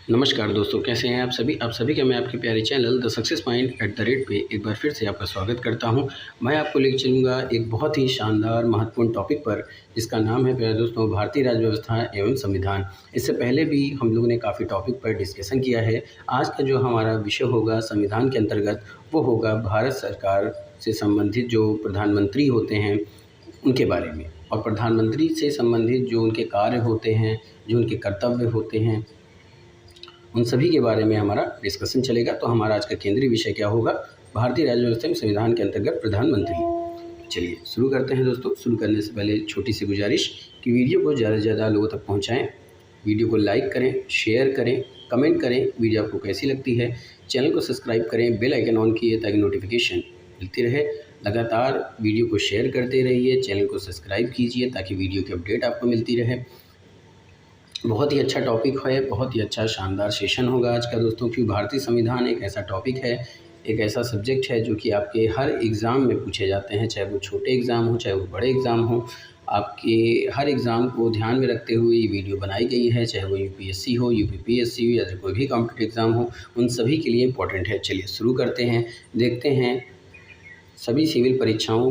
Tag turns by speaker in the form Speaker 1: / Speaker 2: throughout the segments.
Speaker 1: नमस्कार दोस्तों, कैसे हैं आप सभी का मैं आपके प्यारे चैनल द सक्सेस पॉइंट @ पे एक बार फिर से आपका स्वागत करता हूं। मैं आपको लेकर चलूँगा एक बहुत ही शानदार महत्वपूर्ण टॉपिक पर, जिसका नाम है प्यारे दोस्तों भारतीय राज्य व्यवस्था एवं संविधान। इससे पहले भी हम लोगों ने काफ़ी टॉपिक पर डिस्कशन किया है। आज का जो हमारा विषय होगा संविधान के अंतर्गत, वो होगा भारत सरकार से संबंधित जो प्रधानमंत्री होते हैं उनके बारे में, और प्रधानमंत्री से संबंधित जो उनके कार्य होते हैं, जो उनके कर्तव्य होते हैं, उन सभी के बारे में हमारा डिस्कशन चलेगा। तो हमारा आज का केंद्रीय विषय क्या होगा? भारतीय राज्य व्यवस्था में संविधान के अंतर्गत प्रधानमंत्री। चलिए शुरू करते हैं दोस्तों। शुरू करने से पहले छोटी सी गुजारिश कि वीडियो को ज़्यादा से ज़्यादा लोगों तक पहुंचाएं। वीडियो को लाइक करें, शेयर करें, कमेंट करें वीडियो आपको कैसी लगती है। चैनल को सब्सक्राइब करें, बेल आइकन ऑन कीजिए ताकि नोटिफिकेशन मिलती रहे। लगातार वीडियो को शेयर करते रहिए, चैनल को सब्सक्राइब कीजिए ताकि वीडियो की अपडेट आपको मिलती रहे। बहुत ही अच्छा टॉपिक है, बहुत ही अच्छा शानदार सेशन होगा आज का दोस्तों, क्योंकि भारतीय संविधान एक ऐसा टॉपिक है, एक ऐसा सब्जेक्ट है जो कि आपके हर एग्ज़ाम में पूछे जाते हैं, चाहे वो छोटे एग्ज़ाम हो, चाहे वो बड़े एग्ज़ाम हो। आपके हर एग्ज़ाम को ध्यान में रखते हुए ये वीडियो बनाई गई है, चाहे वो यूपीएससी हो, यूपीपीएससी हो, या कोई भी कॉम्पिटिटिव एग्ज़ाम हो, उन सभी के लिए इम्पोर्टेंट है। चलिए शुरू करते हैं। देखते हैं सभी सिविल परीक्षाओं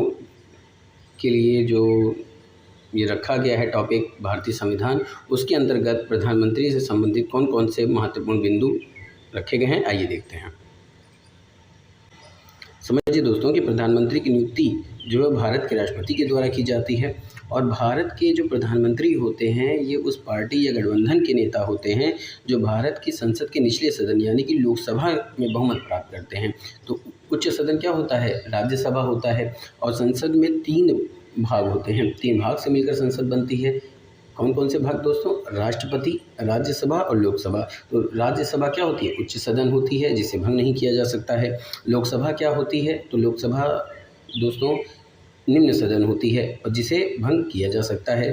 Speaker 1: के लिए जो ये रखा गया है टॉपिक भारतीय संविधान, उसके अंतर्गत प्रधानमंत्री से संबंधित कौन कौन से महत्वपूर्ण बिंदु रखे गए हैं, आइए देखते हैं। समझिए दोस्तों कि प्रधानमंत्री की नियुक्ति जो है भारत के राष्ट्रपति के द्वारा की जाती है, और भारत के जो प्रधानमंत्री होते हैं ये उस पार्टी या गठबंधन के नेता होते हैं जो भारत की संसद के निचले सदन यानी कि लोकसभा में बहुमत प्राप्त करते हैं। तो उच्च सदन क्या होता है? राज्यसभा होता है। और संसद में 3 भाग होते हैं, 3 भाग से मिलकर संसद बनती है। कौन कौन से भाग दोस्तों? राष्ट्रपति, राज्यसभा और लोकसभा। तो राज्यसभा क्या होती है? उच्च सदन होती है जिसे भंग नहीं किया जा सकता है। लोकसभा क्या होती है? तो लोकसभा दोस्तों निम्न सदन होती है और जिसे भंग किया जा सकता है।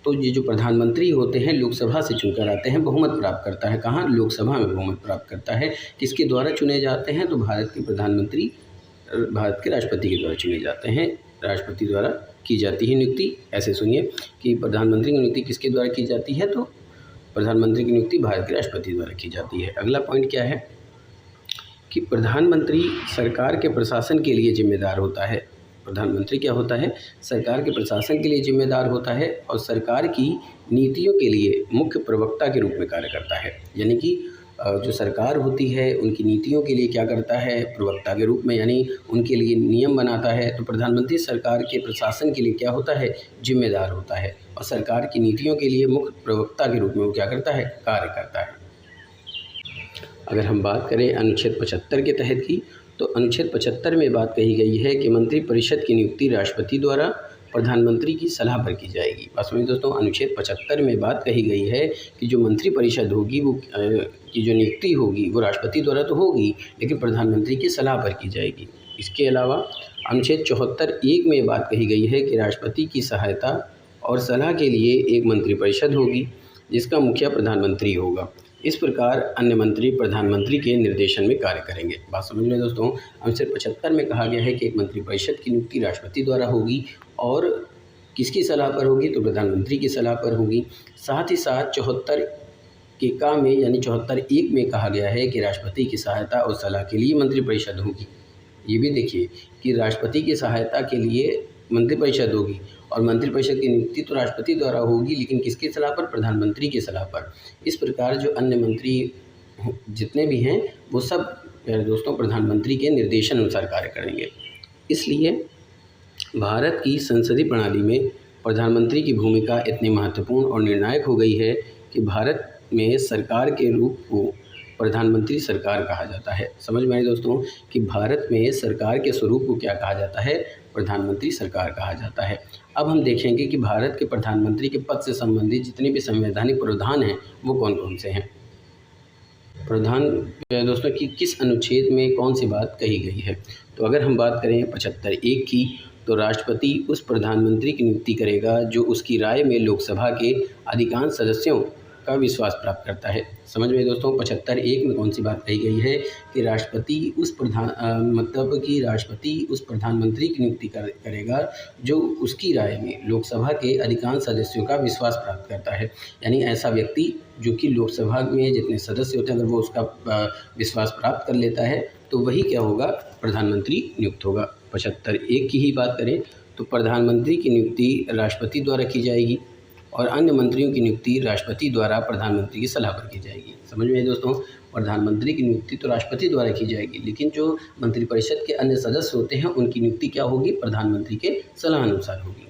Speaker 1: तो ये जो प्रधानमंत्री होते हैं लोकसभा से चुनकर आते हैं, बहुमत प्राप्त करता है। कहाँ? लोकसभा में बहुमत प्राप्त करता है। किसके द्वारा चुने जाते हैं? तो भारत के प्रधानमंत्री भारत के राष्ट्रपति के द्वारा चुने जाते हैं, राष्ट्रपति द्वारा की जाती है नियुक्ति। ऐसे सुनिए कि प्रधानमंत्री की नियुक्ति किसके द्वारा की जाती है? तो प्रधानमंत्री की नियुक्ति भारत के राष्ट्रपति द्वारा की जाती है। अगला पॉइंट क्या है कि प्रधानमंत्री सरकार के प्रशासन के लिए जिम्मेदार होता है। प्रधानमंत्री क्या होता है? सरकार के प्रशासन के लिए जिम्मेदार होता है और सरकार की नीतियों के लिए मुख्य प्रवक्ता के रूप में कार्य करता है। यानी कि जो सरकार होती है उनकी नीतियों के लिए क्या करता है? प्रवक्ता के रूप में, यानी उनके लिए नियम बनाता है। तो प्रधानमंत्री सरकार के प्रशासन के लिए क्या होता है? जिम्मेदार होता है, और सरकार की नीतियों के लिए मुख्य प्रवक्ता के रूप में वो क्या करता है? कार्य करता है। अगर हम बात करें अनुच्छेद 75 के तहत की, तो अनुच्छेद 75 में बात कही गई है कि मंत्रिपरिषद की नियुक्ति राष्ट्रपति द्वारा प्रधानमंत्री की सलाह पर की जाएगी। बात समझिए दोस्तों, अनुच्छेद 75 में बात कही गई है कि जो मंत्रिपरिषद होगी वो की जो नियुक्ति होगी वो राष्ट्रपति द्वारा तो होगी, लेकिन प्रधानमंत्री की सलाह पर की जाएगी। इसके अलावा अनुच्छेद 74(1) में बात कही गई है कि राष्ट्रपति की सहायता और सलाह के लिए एक मंत्रिपरिषद होगी जिसका मुखिया प्रधानमंत्री होगा। इस प्रकार अन्य मंत्री प्रधानमंत्री के निर्देशन में कार्य करेंगे। बात समझ में दोस्तों, अनुच्छेद 75 में कहा गया है कि एक मंत्रिपरिषद की नियुक्ति राष्ट्रपति द्वारा होगी, और किसकी सलाह पर होगी? तो प्रधानमंत्री की सलाह पर होगी। साथ ही साथ 74 के का में यानी 74(1) में कहा गया है कि राष्ट्रपति की सहायता और सलाह के लिए मंत्रिपरिषद होगी। ये भी देखिए कि राष्ट्रपति की सहायता के लिए मंत्रिपरिषद होगी, और मंत्रिपरिषद की नियुक्ति तो राष्ट्रपति द्वारा होगी, लेकिन किसकी सलाह पर? प्रधानमंत्री की सलाह पर। इस प्रकार जो अन्य मंत्री जितने भी हैं वो सब प्यारे दोस्तों प्रधानमंत्री के निर्देशन अनुसार कार्य करेंगे। इसलिए भारत की संसदीय प्रणाली में प्रधानमंत्री की भूमिका इतनी महत्वपूर्ण और निर्णायक हो गई है कि भारत में सरकार के रूप को प्रधानमंत्री सरकार कहा जाता है। समझ में आई दोस्तों कि भारत में सरकार के स्वरूप को क्या कहा जाता है? प्रधानमंत्री सरकार कहा जाता है। अब हम देखेंगे कि भारत के प्रधानमंत्री के पद से संबंधित जितने भी संवैधानिक प्रावधान हैं वो कौन कौन से हैं। प्रधान दोस्तों की किस अनुच्छेद में कौन सी बात कही गई है? तो अगर हम बात करें 75(1) की, तो राष्ट्रपति उस प्रधानमंत्री की नियुक्ति करेगा जो उसकी राय में लोकसभा के अधिकांश सदस्यों का विश्वास प्राप्त करता है। समझ में दोस्तों 75(1) में कौन सी बात कही गई है कि राष्ट्रपति उस प्रधानमंत्री की नियुक्ति करेगा जो उसकी राय में लोकसभा के अधिकांश सदस्यों का विश्वास प्राप्त करता है। यानी ऐसा व्यक्ति जो कि लोकसभा में जितने सदस्य होते हैं अगर वो उसका विश्वास प्राप्त कर लेता है तो वही क्या होगा, प्रधानमंत्री नियुक्त होगा। 75(1) की ही बात करें तो प्रधानमंत्री की नियुक्ति राष्ट्रपति द्वारा की जाएगी और अन्य मंत्रियों की नियुक्ति राष्ट्रपति द्वारा प्रधानमंत्री की सलाह पर की जाएगी। समझ में दोस्तों, प्रधानमंत्री की नियुक्ति तो राष्ट्रपति द्वारा की जाएगी, लेकिन जो मंत्रिपरिषद के अन्य सदस्य होते हैं उनकी नियुक्ति क्या होगी, प्रधानमंत्री के सलाह अनुसार होगी।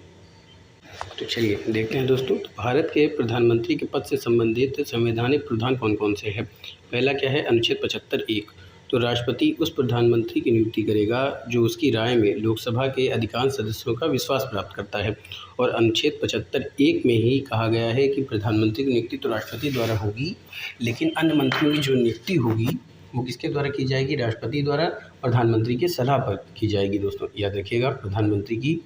Speaker 1: तो चलिए देखते हैं दोस्तों, तो भारत के प्रधानमंत्री के पद से संबंधित संवैधानिक प्रावधान कौन कौन से हैं। पहला क्या है, अनुच्छेद 75(1) तो राष्ट्रपति उस प्रधानमंत्री की नियुक्ति करेगा जो उसकी राय में लोकसभा के अधिकांश सदस्यों का विश्वास प्राप्त करता है। और अनुच्छेद 75(1) में ही कहा गया है कि प्रधानमंत्री की नियुक्ति तो राष्ट्रपति द्वारा होगी, लेकिन अन्य मंत्रियों की जो नियुक्ति होगी वो किसके द्वारा की जाएगी, राष्ट्रपति द्वारा प्रधानमंत्री की सलाह पर की जाएगी। दोस्तों याद रखिएगा, प्रधानमंत्री की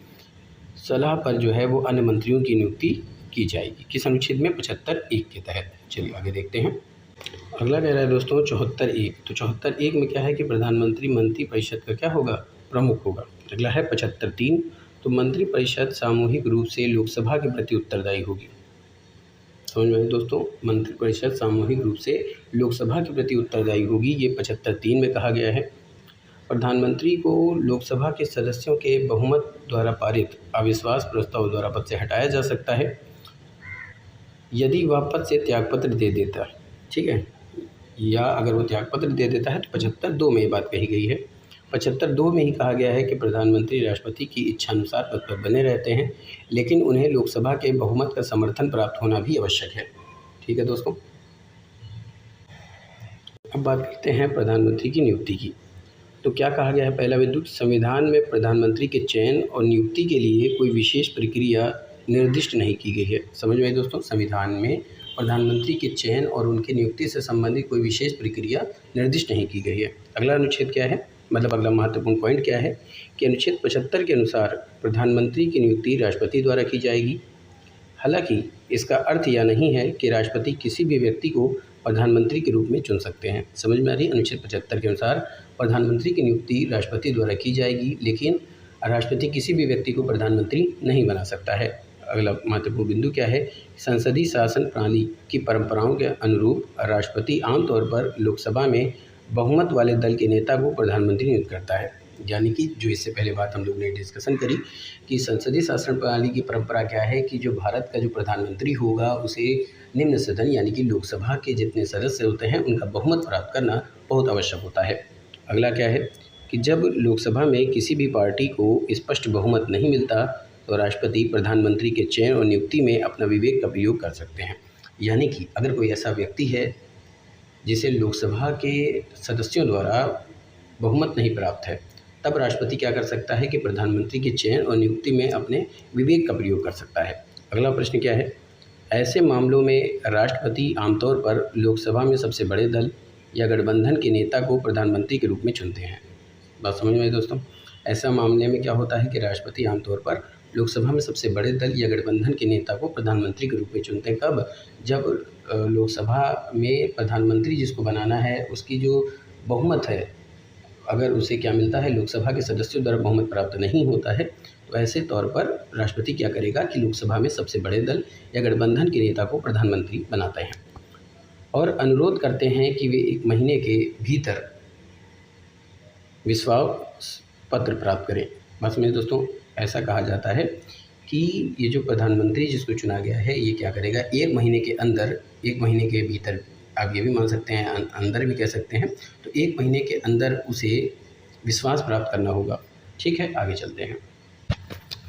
Speaker 1: सलाह पर जो है वो अन्य मंत्रियों की नियुक्ति की जाएगी। किस अनुच्छेद में, 75(1) के तहत। चलिए आगे देखते हैं। अगला कह रहा है दोस्तों 74(1) तो 74(1) में क्या है कि प्रधानमंत्री मंत्रिपरिषद का क्या होगा, प्रमुख होगा। अगला है 75(3) तो मंत्रिपरिषद सामूहिक रूप से लोकसभा के प्रति उत्तरदायी होगी। समझ में दोस्तों, मंत्रिपरिषद सामूहिक रूप से लोकसभा के प्रति उत्तरदायी होगी, ये 75(3) में कहा गया है। प्रधानमंत्री को लोकसभा के सदस्यों के बहुमत द्वारा पारित अविश्वास प्रस्ताव द्वारा पद से हटाया जा सकता है यदि वह पद से त्यागपत्र दे देता है, ठीक है, या अगर वो त्यागपत्र दे देता है तो 75(2) में ये बात कही गई है। 75(2) में ही कहा गया है कि प्रधानमंत्री राष्ट्रपति की इच्छानुसार पद पर बने रहते हैं, लेकिन उन्हें लोकसभा के बहुमत का समर्थन प्राप्त होना भी आवश्यक है। ठीक है दोस्तों, अब बात करते हैं प्रधानमंत्री की नियुक्ति की। तो क्या कहा गया है, पहला बिंदु, संविधान में प्रधानमंत्री के चयन और नियुक्ति के लिए कोई विशेष प्रक्रिया निर्दिष्ट नहीं की गई है। समझ में आई दोस्तों, संविधान में प्रधानमंत्री के चयन और उनकी नियुक्ति से संबंधित कोई विशेष प्रक्रिया निर्दिष्ट नहीं की गई है। अगला अनुच्छेद क्या है, मतलब अगला महत्वपूर्ण पॉइंट क्या है कि अनुच्छेद 75 के अनुसार प्रधानमंत्री की नियुक्ति राष्ट्रपति द्वारा की जाएगी। हालांकि इसका अर्थ यह नहीं है कि राष्ट्रपति किसी भी व्यक्ति को प्रधानमंत्री के रूप में चुन सकते हैं। समझ में आ रही है, अनुच्छेद 75 के अनुसार प्रधानमंत्री की नियुक्ति राष्ट्रपति द्वारा की जाएगी, लेकिन राष्ट्रपति किसी भी व्यक्ति को प्रधानमंत्री नहीं बना सकता है। अगला महत्वपूर्ण बिंदु क्या है, संसदीय शासन प्रणाली की परंपराओं के अनुरूप राष्ट्रपति आमतौर पर लोकसभा में बहुमत वाले दल के नेता को प्रधानमंत्री नियुक्त करता है। यानी कि जो इससे पहले बात हम लोग ने डिस्कशन करी कि संसदीय शासन प्रणाली की परंपरा क्या है कि जो भारत का जो प्रधानमंत्री होगा उसे निम्न सदन यानी कि लोकसभा के जितने सदस्य होते हैं उनका बहुमत प्राप्त करना बहुत आवश्यक होता है। अगला क्या है कि जब लोकसभा में किसी भी पार्टी को स्पष्ट बहुमत नहीं मिलता तो राष्ट्रपति प्रधानमंत्री के चयन और नियुक्ति में अपना विवेक का प्रयोग कर सकते हैं। यानी कि अगर कोई ऐसा व्यक्ति है जिसे लोकसभा के सदस्यों द्वारा बहुमत नहीं प्राप्त है, तब राष्ट्रपति क्या कर सकता है कि प्रधानमंत्री के चयन और नियुक्ति में अपने विवेक का प्रयोग कर सकता है। अगला प्रश्न क्या है, ऐसे मामलों में राष्ट्रपति आमतौर पर लोकसभा में सबसे बड़े दल या गठबंधन के नेता को प्रधानमंत्री के रूप में चुनते हैं। बात समझ में आई दोस्तों, ऐसा मामले में क्या होता है कि राष्ट्रपति आमतौर पर लोकसभा में सबसे बड़े दल या गठबंधन के नेता को प्रधानमंत्री के रूप में चुनते हैं। कब, जब लोकसभा में प्रधानमंत्री जिसको बनाना है उसकी जो बहुमत है, अगर उसे क्या मिलता है, लोकसभा के सदस्यों द्वारा बहुमत प्राप्त नहीं होता है, तो ऐसे तौर पर राष्ट्रपति क्या करेगा कि लोकसभा में सबसे बड़े दल या गठबंधन के नेता को प्रधानमंत्री बनाते हैं और अनुरोध करते हैं कि वे 1 महीने के भीतर विश्वास पत्र प्राप्त करें। बस में दोस्तों ऐसा कहा जाता है कि ये जो प्रधानमंत्री जिसको चुना गया है ये क्या करेगा, 1 महीने के अंदर, 1 महीने के भीतर, आप ये भी मान सकते हैं अंदर भी कह सकते हैं, तो 1 महीने के अंदर उसे विश्वास प्राप्त करना होगा। ठीक है, आगे चलते हैं।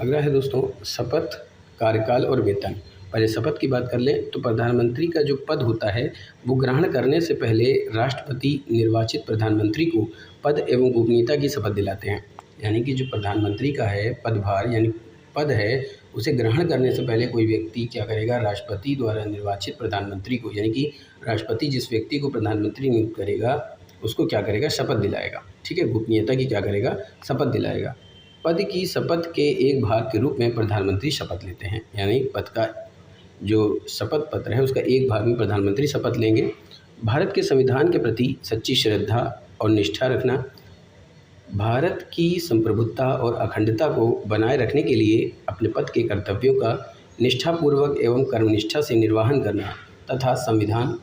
Speaker 1: अगला है दोस्तों शपथ, कार्यकाल और वेतन। पहले शपथ की बात कर लें तो प्रधानमंत्री का जो पद होता है वो ग्रहण करने से पहले राष्ट्रपति निर्वाचित प्रधानमंत्री को पद एवं गोपनीयता की शपथ दिलाते हैं। यानी कि जो प्रधानमंत्री का है पदभार यानी पद है, उसे ग्रहण करने से पहले कोई व्यक्ति क्या करेगा, राष्ट्रपति द्वारा निर्वाचित प्रधानमंत्री को, यानी कि राष्ट्रपति जिस व्यक्ति को प्रधानमंत्री नियुक्त करेगा उसको क्या करेगा, शपथ दिलाएगा। ठीक है, गोपनीयता की क्या करेगा, शपथ दिलाएगा। पद की शपथ के एक भाग के रूप में प्रधानमंत्री शपथ लेते हैं, यानी पद का जो शपथ पत्र है उसका एक भाग में प्रधानमंत्री शपथ लेंगे। भारत के संविधान के प्रति सच्ची श्रद्धा और निष्ठा रखना, भारत की संप्रभुता और अखंडता को बनाए रखने के लिए अपने पद के कर्तव्यों का निष्ठापूर्वक एवं कर्मनिष्ठा से निर्वहन करना तथा संविधान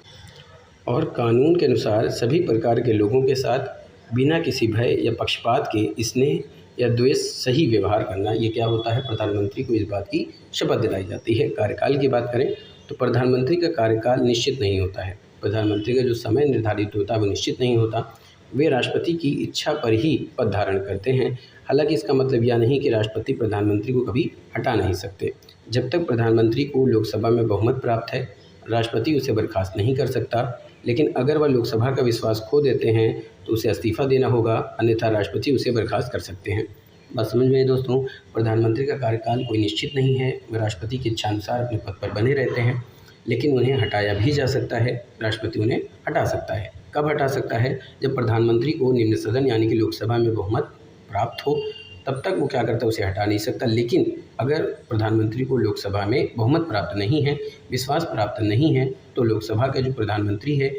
Speaker 1: और कानून के अनुसार सभी प्रकार के लोगों के साथ बिना किसी भय या पक्षपात के स्नेह या द्वेष सही व्यवहार करना, ये क्या होता है, प्रधानमंत्री को इस बात की शपथ दिलाई जाती है। कार्यकाल की बात करें तो प्रधानमंत्री का कार्यकाल निश्चित नहीं होता है। प्रधानमंत्री का जो समय निर्धारित होता है वो निश्चित नहीं होता। वे राष्ट्रपति की इच्छा पर ही पद धारण करते हैं। हालांकि इसका मतलब यह नहीं कि राष्ट्रपति प्रधानमंत्री को कभी हटा नहीं सकते। जब तक प्रधानमंत्री को लोकसभा में बहुमत प्राप्त है, राष्ट्रपति उसे बर्खास्त नहीं कर सकता। लेकिन अगर वह लोकसभा का विश्वास खो देते हैं तो उसे इस्तीफा देना होगा, अन्यथा राष्ट्रपति उसे बर्खास्त कर सकते हैं। बात समझ में दोस्तों, प्रधानमंत्री का कार्यकाल कोई निश्चित नहीं है। वह राष्ट्रपति की इच्छानुसार अपने पद पर बने रहते हैं, लेकिन उन्हें हटाया भी जा सकता है। राष्ट्रपति उन्हें हटा सकता है। कब हटा सकता है? जब प्रधानमंत्री को निम्न सदन यानी कि लोकसभा में बहुमत प्राप्त हो, तब तक वो क्या करता है, उसे हटा नहीं सकता। लेकिन अगर प्रधानमंत्री को लोकसभा में बहुमत प्राप्त नहीं है, विश्वास प्राप्त नहीं है, तो लोकसभा का जो प्रधानमंत्री है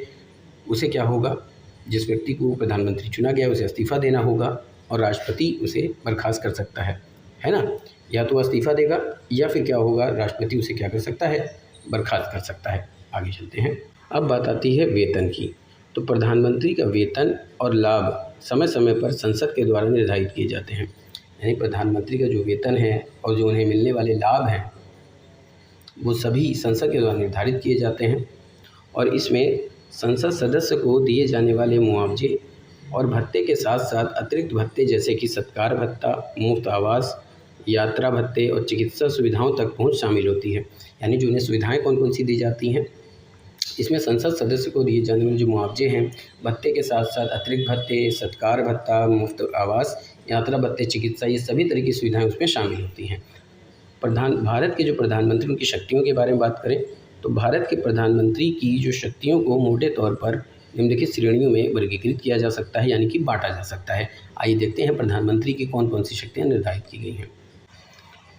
Speaker 1: उसे क्या होगा, जिस व्यक्ति को प्रधानमंत्री चुना गया उसे इस्तीफा देना होगा और राष्ट्रपति उसे बर्खास्त कर सकता है ना। या तो इस्तीफा देगा या फिर क्या होगा, राष्ट्रपति उसे क्या कर सकता है, बर्खास्त कर सकता है। आगे चलते हैं। अब बात आती है वेतन की। तो प्रधानमंत्री का वेतन और लाभ समय समय पर संसद के द्वारा निर्धारित किए जाते हैं। यानी प्रधानमंत्री का जो वेतन है और जो उन्हें मिलने वाले लाभ हैं वो सभी संसद के द्वारा निर्धारित किए जाते हैं। और इसमें संसद सदस्य को दिए जाने वाले मुआवजे और भत्ते के साथ साथ अतिरिक्त भत्ते जैसे कि सत्कार भत्ता, मुफ्त आवास, यात्रा भत्ते और चिकित्सा सुविधाओं तक पहुंच शामिल होती है। यानी जो उन्हें सुविधाएं कौन कौन सी दी जाती हैं, इसमें संसद सदस्य को दिए जाने वाले जो मुआवजे हैं, भत्ते के साथ साथ अतिरिक्त भत्ते, सत्कार भत्ता, मुफ्त आवास, यात्रा भत्ते, चिकित्सा, ये सभी तरह की सुविधाएं उसमें शामिल होती हैं। भारत के जो प्रधानमंत्री उनकी शक्तियों के बारे में बात करें तो भारत के प्रधानमंत्री की जो शक्तियों को मोटे तौर पर निम्नलिखित श्रेणियों में वर्गीकृत किया जा सकता है, यानी कि बांटा जा सकता है। आइए देखते हैं प्रधानमंत्री की कौन कौन सी शक्तियाँ निर्धारित की गई हैं।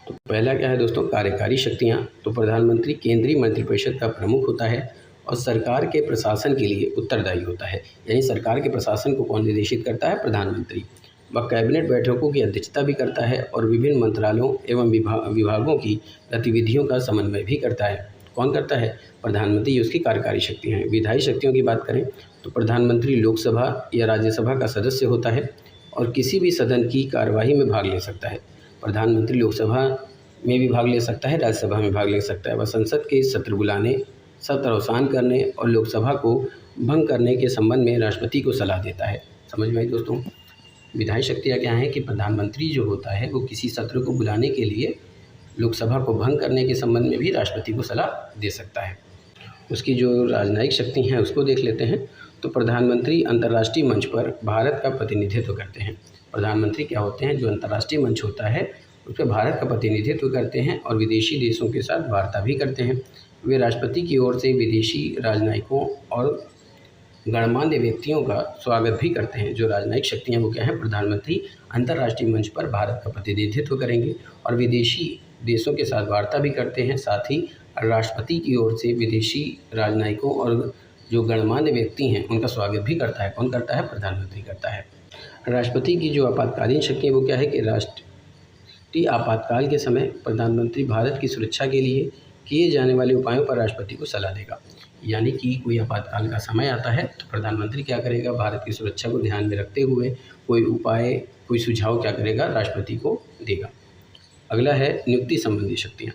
Speaker 1: तो पहला क्या है दोस्तों, कार्यकारी शक्तियाँ। तो प्रधानमंत्री केंद्रीय मंत्रिपरिषद का प्रमुख होता है और सरकार के प्रशासन के लिए उत्तरदायी होता है। यानी सरकार के प्रशासन को कौन निर्देशित करता है, प्रधानमंत्री। वह कैबिनेट बैठकों की अध्यक्षता भी करता है और विभिन्न मंत्रालयों एवं विभागों की गतिविधियों का समन्वय भी करता है। कौन करता है, प्रधानमंत्री। ये उसकी कार्यकारी शक्ति हैं। विधायी शक्तियों की बात करें तो प्रधानमंत्री लोकसभा या राज्यसभा का सदस्य होता है और किसी भी सदन की कार्यवाही में भाग ले सकता है। प्रधानमंत्री लोकसभा में भी भाग ले सकता है, राज्यसभा में भाग ले सकता है। वह संसद के सत्र बुलाने, सत्र अवसान करने और लोकसभा को भंग करने के संबंध में राष्ट्रपति को सलाह देता है। समझ में आई दोस्तों। विधायी शक्तियाँ क्या हैं कि प्रधानमंत्री जो होता है वो किसी सत्र को बुलाने के लिए लोकसभा को भंग करने के संबंध में भी राष्ट्रपति को सलाह दे सकता है। उसकी जो राजनयिक शक्ति हैं उसको देख लेते हैं। तो प्रधानमंत्री अंतर्राष्ट्रीय मंच पर भारत का प्रतिनिधित्व करते हैं। प्रधानमंत्री क्या होते हैं, जो अंतर्राष्ट्रीय मंच होता है उस पर भारत का प्रतिनिधित्व करते हैं और विदेशी देशों के साथ वार्ता भी करते हैं। वे राष्ट्रपति की ओर से विदेशी राजनयिकों और गणमान्य व्यक्तियों का स्वागत भी करते हैं। जो राजनयिक शक्तियाँ वो क्या है, प्रधानमंत्री अंतर्राष्ट्रीय मंच पर भारत का प्रतिनिधित्व करेंगे और विदेशी देशों के साथ वार्ता भी करते हैं। साथ ही राष्ट्रपति की ओर से विदेशी राजनयिकों और जो गणमान्य व्यक्ति हैं उनका स्वागत भी करता है। कौन करता है, प्रधानमंत्री करता है। राष्ट्रपति की जो आपातकालीन शक्ति है वो क्या है कि राष्ट्रीय आपातकाल के समय प्रधानमंत्री भारत की सुरक्षा के लिए किए जाने वाले उपायों पर राष्ट्रपति को सलाह देगा। यानी कि कोई आपातकाल का समय आता है तो प्रधानमंत्री क्या करेगा, भारत की सुरक्षा को ध्यान में रखते हुए कोई उपाय, कोई सुझाव क्या करेगा, राष्ट्रपति को देगा। अगला है नियुक्ति संबंधी शक्तियाँ।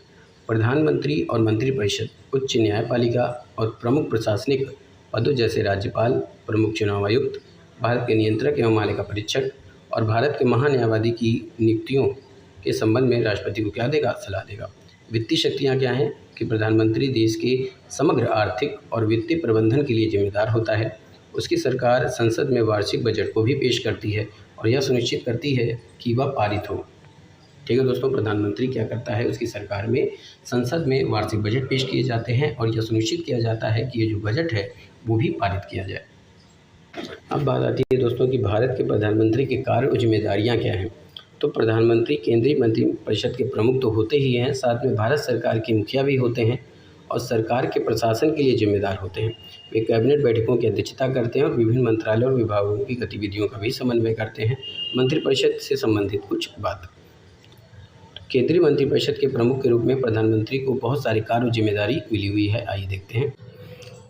Speaker 1: प्रधानमंत्री और मंत्रिपरिषद उच्च न्यायपालिका और प्रमुख प्रशासनिक पदों जैसे राज्यपाल, प्रमुख चुनाव आयुक्त, भारत के नियंत्रक एवं मालिका परीक्षक और भारत के महान्यायवादी की नियुक्तियों के संबंध में राष्ट्रपति को क्या देगा, सलाह देगा। वित्तीय शक्तियाँ क्या हैं कि प्रधानमंत्री देश के समग्र आर्थिक और वित्तीय प्रबंधन के लिए जिम्मेदार होता है। उसकी सरकार संसद में वार्षिक बजट को भी पेश करती है और यह सुनिश्चित करती है कि वह पारित हो। ठीक है दोस्तों, प्रधानमंत्री क्या करता है, उसकी सरकार में संसद में वार्षिक बजट पेश किए जाते हैं और यह सुनिश्चित किया जाता है कि ये जो बजट है वो भी पारित किया जाए। अब बात आती है दोस्तों कि भारत के प्रधानमंत्री के कार्य और जिम्मेदारियाँ क्या हैं। तो प्रधानमंत्री केंद्रीय मंत्रिपरिषद के प्रमुख तो होते ही हैं, साथ में भारत सरकार के मुखिया भी होते हैं और सरकार के प्रशासन के लिए जिम्मेदार होते हैं। वे कैबिनेट बैठकों की अध्यक्षता करते हैं और विभिन्न मंत्रालयों और विभागों की गतिविधियों का भी समन्वय करते हैं। मंत्रिपरिषद से संबंधित कुछ बात। केंद्रीय मंत्रिपरिषद के प्रमुख के रूप में प्रधानमंत्री को बहुत सारे कार्य और जिम्मेदारी मिली हुई है। आइए देखते हैं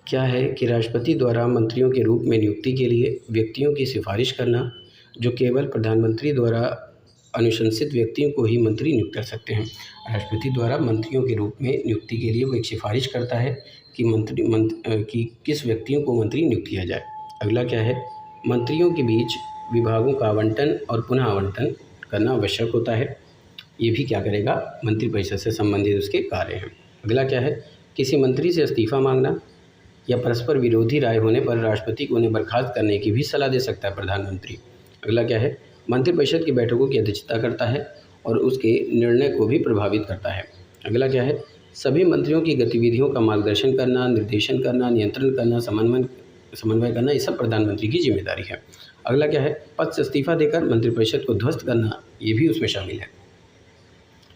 Speaker 1: क्या है कि राष्ट्रपति द्वारा मंत्रियों के रूप में नियुक्ति के लिए व्यक्तियों की सिफारिश करना, जो केवल प्रधानमंत्री द्वारा अनुशंसित व्यक्तियों को ही मंत्री नियुक्त कर सकते हैं। राष्ट्रपति द्वारा मंत्रियों के रूप में नियुक्ति के लिए वो एक सिफारिश करता है कि किस व्यक्तियों को मंत्री नियुक्त किया जाए। अगला क्या है, मंत्रियों के बीच विभागों का आवंटन और पुनः आवंटन करना आवश्यक होता है। ये भी क्या करेगा, मंत्रिपरिषद से संबंधित उसके कार्य हैं। अगला क्या है, किसी मंत्री से इस्तीफा मांगना या परस्पर विरोधी राय होने पर राष्ट्रपति को उन्हें बर्खास्त करने की भी सलाह दे सकता है प्रधानमंत्री। अगला क्या है, मंत्रिपरिषद की बैठकों की अध्यक्षता करता है और उसके निर्णय को भी प्रभावित करता है। अगला क्या है, सभी मंत्रियों की गतिविधियों का मार्गदर्शन करना, निर्देशन करना, नियंत्रण करना, समन्वय करना, ये सब प्रधानमंत्री की जिम्मेदारी है। अगला क्या है, पद से इस्तीफा देकर मंत्रिपरिषद को ध्वस्त करना, ये भी उसमें शामिल है।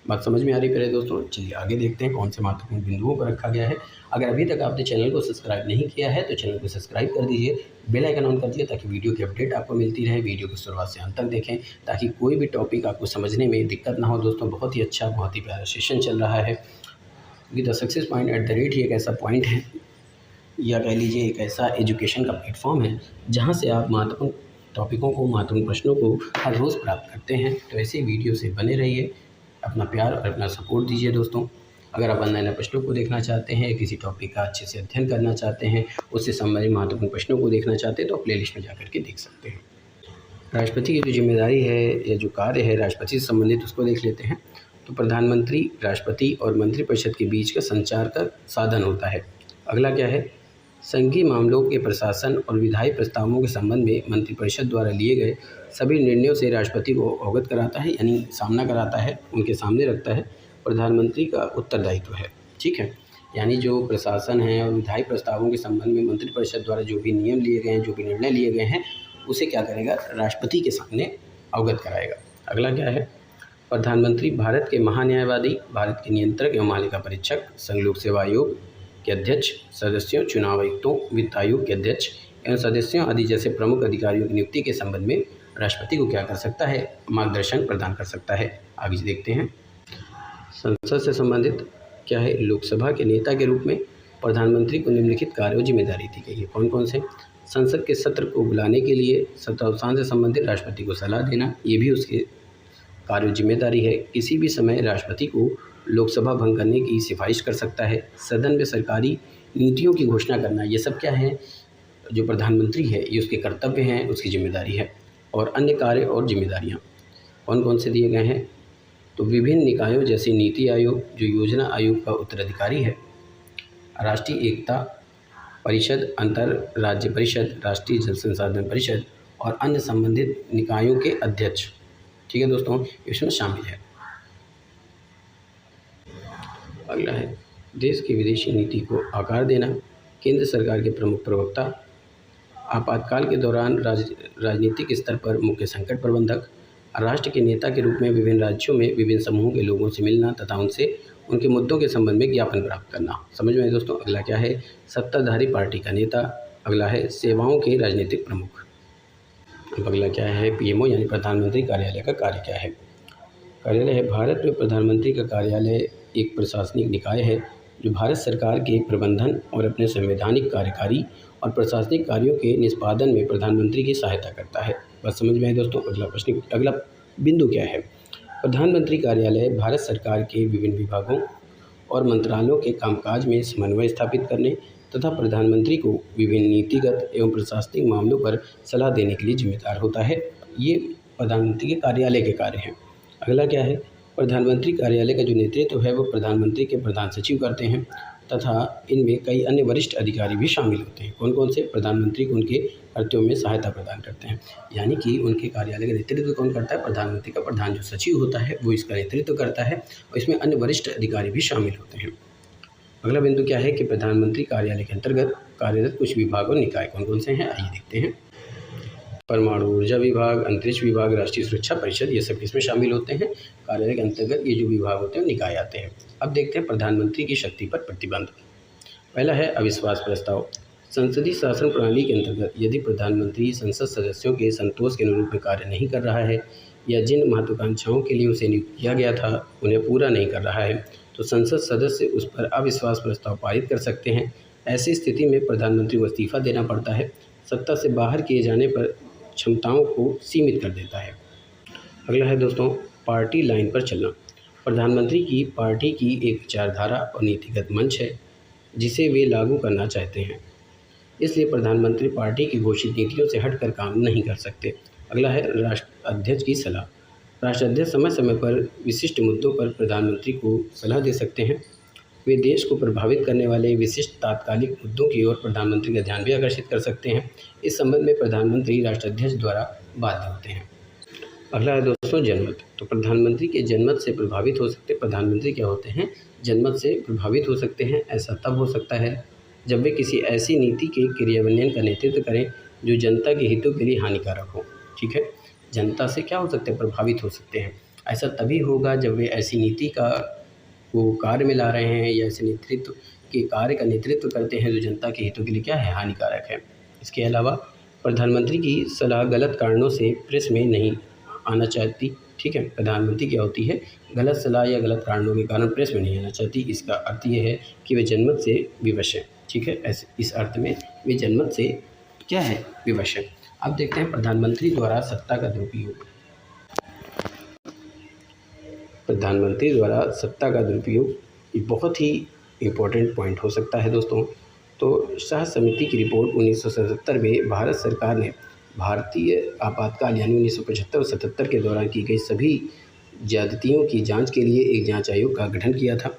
Speaker 1: बात समझ में आ रही प्यारे दोस्तों। चलिए आगे देखते हैं कौन से महत्वपूर्ण बिंदुओं पर रखा गया है। अगर अभी तक आपने चैनल को सब्सक्राइब नहीं किया है तो चैनल को सब्सक्राइब कर दीजिए, बेल आइकन ऑन कर दीजिए ताकि वीडियो की अपडेट आपको मिलती रहे। वीडियो को शुरुआत से अंत तक देखें ताकि कोई भी टॉपिक आपको समझने में दिक्कत ना हो। दोस्तों बहुत ही अच्छा, बहुत ही प्यारा सेशन चल रहा है। द सक्सेस पॉइंट @ ही एक ऐसा पॉइंट है या कह लीजिए एक ऐसा एजुकेशन का प्लेटफॉर्म है जहाँ से आप महत्वपूर्ण टॉपिकों को, महत्वपूर्ण प्रश्नों को हर रोज़ प्राप्त करते हैं। तो ऐसे वीडियो से बने रहिए, अपना प्यार और अपना सपोर्ट दीजिए। दोस्तों अगर आप नए प्रश्नों को देखना चाहते हैं, किसी टॉपिक का अच्छे से अध्ययन करना चाहते हैं, उससे संबंधित महत्वपूर्ण प्रश्नों को देखना चाहते हैं तो आप प्लेलिस्ट में जाकर के देख सकते हैं। राष्ट्रपति की जो जिम्मेदारी है या जो कार्य है राष्ट्रपति से संबंधित, उसको देख लेते हैं। तो प्रधानमंत्री राष्ट्रपति और मंत्रिपरिषद के बीच का संचार का साधन होता है। अगला क्या है, संघीय मामलों के प्रशासन और विधायी प्रस्तावों के संबंध में मंत्रिपरिषद द्वारा लिए गए सभी निर्णयों से राष्ट्रपति को अवगत कराता है, यानी सामना कराता है, उनके सामने रखता है। प्रधानमंत्री का उत्तरदायित्व है, ठीक है। यानी जो प्रशासन है और विधायी प्रस्तावों के संबंध में मंत्रिपरिषद द्वारा जो भी नियम लिए गए हैं, जो भी निर्णय लिए गए हैं, उसे क्या करेगा, राष्ट्रपति के सामने अवगत कराएगा। अगला क्या है, प्रधानमंत्री भारत के महान्यायवादी, भारत के नियंत्रक एवं मालिका परीक्षक, संघ लोक सेवा आयोग के अध्यक्ष, सदस्यों, चुनाव आयुक्तों, वित्त आयोग के अध्यक्ष एवं सदस्यों आदि जैसे प्रमुख अधिकारियों की नियुक्ति के संबंध में राष्ट्रपति को क्या कर सकता है, मार्गदर्शन प्रदान कर सकता है। आगे देखते हैं संसद से संबंधित क्या है। लोकसभा के नेता के रूप में प्रधानमंत्री को निम्नलिखित कार्य और जिम्मेदारी दी गई है। कौन कौन से, संसद के सत्र को बुलाने के लिए सत्रावसान से संबंधित राष्ट्रपति को सलाह देना, ये भी उसके कार्य और जिम्मेदारी है। किसी भी समय राष्ट्रपति को लोकसभा भंग करने की सिफारिश कर सकता है। सदन में सरकारी नीतियों की घोषणा करना, ये सब क्या है, जो प्रधानमंत्री है ये उसके कर्तव्य हैं, उसकी जिम्मेदारी है। और अन्य कार्य और जिम्मेदारियाँ कौन कौन से दिए गए हैं, तो विभिन्न निकायों जैसे नीति आयोग जो योजना आयोग का उत्तराधिकारी है, राष्ट्रीय एकता परिषद, अंतर राज्य परिषद, राष्ट्रीय जल संसाधन परिषद और अन्य संबंधित निकायों के अध्यक्ष, ठीक है दोस्तों, इसमें शामिल है। अगला है देश की विदेशी नीति को आकार देना, केंद्र सरकार के प्रमुख प्रवक्ता, आपातकाल के दौरान राजनीतिक स्तर पर मुख्य संकट प्रबंधक, राष्ट्र के नेता के रूप में विभिन्न राज्यों में विभिन्न समूहों के लोगों से मिलना तथा उनसे उनके मुद्दों के संबंध में ज्ञापन प्राप्त करना। समझ में आए दोस्तों। अगला क्या है, सत्ताधारी पार्टी का नेता। अगला है सेवाओं के राजनीतिक प्रमुख। अब अगला क्या है, पीएमओ यानी प्रधानमंत्री कार्यालय का कार्य क्या है। कार्यालय है, भारत में प्रधानमंत्री का कार्यालय एक प्रशासनिक निकाय है जो भारत सरकार के प्रबंधन और अपने संवैधानिक, कार्यकारी और प्रशासनिक कार्यों के निष्पादन में प्रधानमंत्री की सहायता करता है। बस समझ में आए दोस्तों। अगला बिंदु क्या है, प्रधानमंत्री कार्यालय भारत सरकार के विभिन्न विभागों और मंत्रालयों के कामकाज में समन्वय स्थापित करने तथा प्रधानमंत्री को विभिन्न नीतिगत एवं प्रशासनिक मामलों पर सलाह देने के लिए जिम्मेदार होता है। ये प्रधानमंत्री के कार्यालय के कार्य हैं। अगला क्या है, प्रधानमंत्री कार्यालय का जो नेतृत्व है वो प्रधानमंत्री के प्रधान सचिव करते हैं तथा इनमें कई अन्य वरिष्ठ अधिकारी भी शामिल होते हैं। कौन कौन से, प्रधानमंत्री को उनके कर्तव्यों में सहायता प्रदान करते हैं। यानी कि उनके कार्यालय का नेतृत्व कौन करता है, प्रधानमंत्री का प्रधान जो सचिव होता है वो इसका नेतृत्व करता है और इसमें अन्य वरिष्ठ अधिकारी भी शामिल होते हैं। अगला बिंदु क्या है कि प्रधानमंत्री कार्यालय के अंतर्गत कार्यरत कुछ विभाग और निकाय कौन कौन से हैं, आइए देखते हैं। परमाणु ऊर्जा विभाग, अंतरिक्ष विभाग, राष्ट्रीय सुरक्षा परिषद, ये सब इसमें शामिल होते हैं। कार्यालय के अंतर्गत ये जो विभाग होते हैं निकाय आते हैं। अब देखते हैं प्रधानमंत्री की शक्ति पर प्रतिबंध। पहला है अविश्वास प्रस्ताव। संसदीय शासन प्रणाली के अंतर्गत यदि प्रधानमंत्री संसद सदस्यों के संतोष के अनुरूप में कार्य नहीं कर रहा है या जिन महत्वाकांक्षाओं के लिए उसे नियुक्त किया गया था उन्हें पूरा नहीं कर रहा है तो संसद सदस्य उस पर अविश्वास प्रस्ताव पारित कर सकते हैं। ऐसी स्थिति में प्रधानमंत्री को इस्तीफा देना पड़ता है। सत्ता से बाहर किए जाने पर क्षमताओं को सीमित कर देता है। अगला है दोस्तों पार्टी लाइन पर चलना। प्रधानमंत्री की पार्टी की एक विचारधारा और नीतिगत मंच है जिसे वे लागू करना चाहते हैं, इसलिए प्रधानमंत्री पार्टी की घोषित नीतियों से हटकर काम नहीं कर सकते। अगला है राष्ट्र अध्यक्ष की सलाह। राष्ट्राध्यक्ष समय समय पर विशिष्ट मुद्दों पर प्रधानमंत्री को सलाह दे सकते हैं। वे देश को प्रभावित करने वाले विशिष्ट तात्कालिक मुद्दों की ओर प्रधानमंत्री का ध्यान भी आकर्षित कर सकते हैं। इस संबंध में प्रधानमंत्री राष्ट्राध्यक्ष द्वारा बाध्य होते हैं। अगला है दोस्तों जनमत। तो प्रधानमंत्री के जनमत से प्रभावित हो सकते प्रधानमंत्री क्या होते हैं, जनमत से प्रभावित हो सकते हैं। ऐसा तब हो सकता है जब वे किसी ऐसी नीति के क्रियान्वयन का नेतृत्व करें जो जनता के हितों के लिए हानिकारक हो। ठीक है, जनता से क्या हो सकते हैं, प्रभावित हो सकते हैं। ऐसा तभी होगा जब वे ऐसी नीति का वो कार्य में ला रहे हैं या ऐसे नेतृत्व के कार्य का नेतृत्व करते हैं जो जनता के हितों के लिए क्या है, हानिकारक है। इसके अलावा प्रधानमंत्री की सलाह गलत कारणों से प्रेस में नहीं आना चाहती। ठीक है, प्रधानमंत्री क्या होती है, गलत सलाह या गलत कारणों के कारण प्रेस में नहीं आना चाहती। इसका अर्थ ये है कि वे जनमत से विवश है। ठीक है, ऐसे इस अर्थ में वे जनमत से क्या है, विवश है। अब देखते हैं प्रधानमंत्री द्वारा सत्ता का दुरुपयोग। प्रधानमंत्री द्वारा सत्ता का दुरुपयोग ये बहुत ही इम्पोर्टेंट पॉइंट हो सकता है दोस्तों। तो शाह समिति की रिपोर्ट 1977 में भारत सरकार ने भारतीय आपातकाल यानी 1975 और 77 के दौरान की गई सभी ज्यादतियों की जांच के लिए एक जांच आयोग का गठन किया था।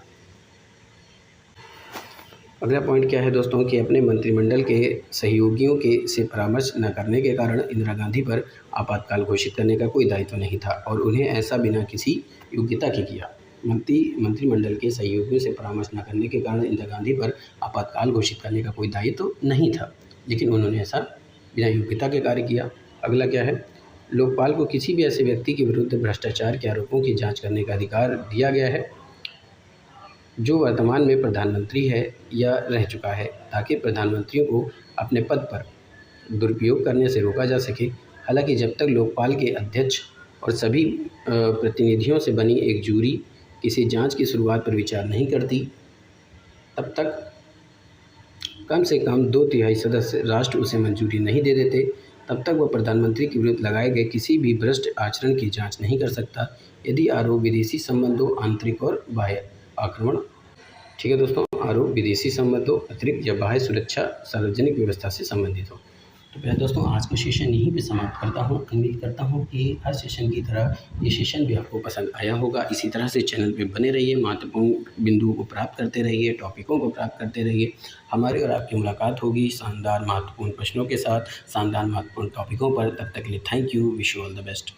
Speaker 1: अगला पॉइंट क्या है दोस्तों कि अपने मंत्रिमंडल के सहयोगियों के से परामर्श न करने के कारण इंदिरा गांधी पर आपातकाल घोषित करने का कोई दायित्व नहीं था और उन्हें ऐसा बिना किसी योग्यता के किया। मंत्रिमंडल के सहयोगियों से परामर्श न करने के कारण इंदिरा गांधी पर आपातकाल घोषित करने का कोई दायित्व नहीं था, लेकिन उन्होंने ऐसा बिना योग्यता के कार्य किया। अगला क्या है, लोकपाल को किसी भी ऐसे व्यक्ति के विरुद्ध भ्रष्टाचार के आरोपों की जांच करने का अधिकार दिया गया है जो वर्तमान में प्रधानमंत्री है या रह चुका है, ताकि प्रधानमंत्रियों को अपने पद पर दुरुपयोग करने से रोका जा सके। हालांकि जब तक लोकपाल के अध्यक्ष और सभी प्रतिनिधियों से बनी एक जूरी किसी जांच की शुरुआत पर विचार नहीं करती, तब तक कम से कम 2/3 सदस्य राष्ट्र उसे मंजूरी नहीं दे देते, तब तक वह प्रधानमंत्री के विरुद्ध लगाए गए किसी भी भ्रष्ट आचरण की जांच नहीं कर सकता, यदि आरोप विदेशी संबंधों, आंतरिक और बाह्य आक्रमण। ठीक है दोस्तों, आरोप विदेशी संबंधों, अतिरिक्त या बाह्य सुरक्षा, सार्वजनिक व्यवस्था से संबंधित हो। तो पहले दोस्तों आज का सेशन यहीं पे समाप्त करता हूँ। उम्मीद करता हूँ कि हर सेशन की तरह ये सेशन भी आपको पसंद आया होगा। इसी तरह से चैनल पे बने रहिए, महत्वपूर्ण बिंदुओं को प्राप्त करते रहिए, टॉपिकों को प्राप्त करते रहिए। हमारी और आपकी मुलाकात होगी शानदार महत्वपूर्ण प्रश्नों के साथ, शानदार महत्वपूर्ण टॉपिकों पर। तब तक के लिए thank you, wish you all the best.